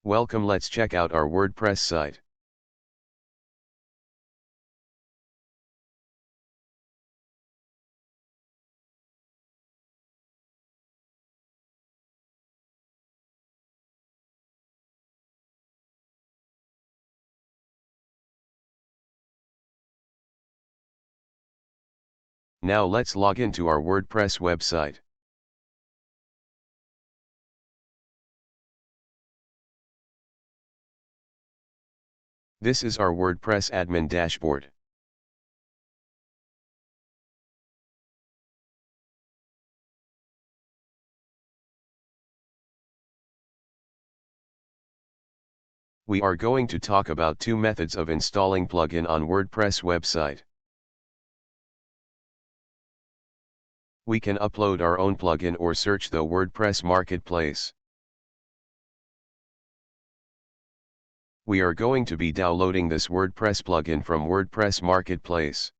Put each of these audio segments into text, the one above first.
Welcome, let's check out our WordPress site. Now let's log into our WordPress website. This is our WordPress admin dashboard. We are going to talk about two methods of installing plugin on WordPress website. We can upload our own plugin or search the WordPress marketplace. We are going to be downloading this WordPress plugin from WordPress marketplace.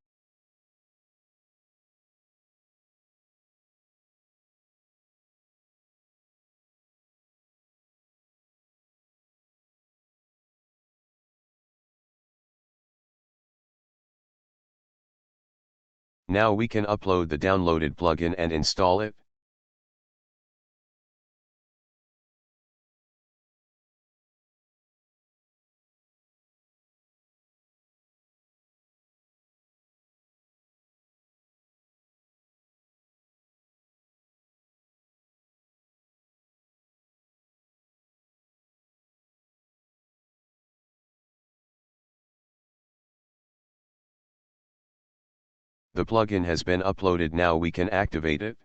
Now we can upload the downloaded plugin and install it. The plugin has been uploaded. Now we can activate it.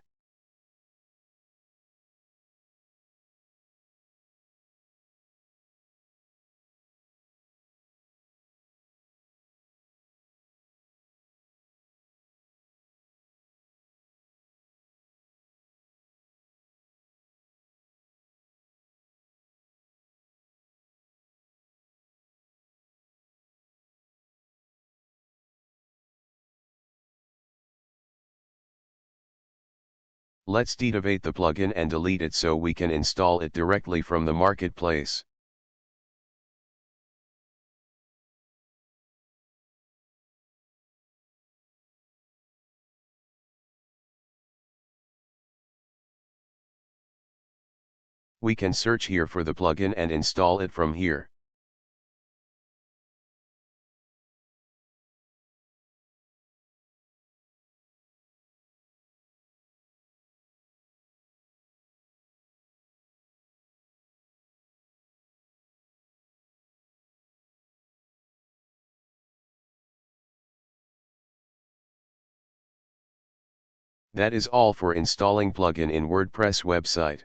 Let's deactivate the plugin and delete it so we can install it directly from the marketplace. We can search here for the plugin and install it from here. That is all for installing plugin in WordPress website.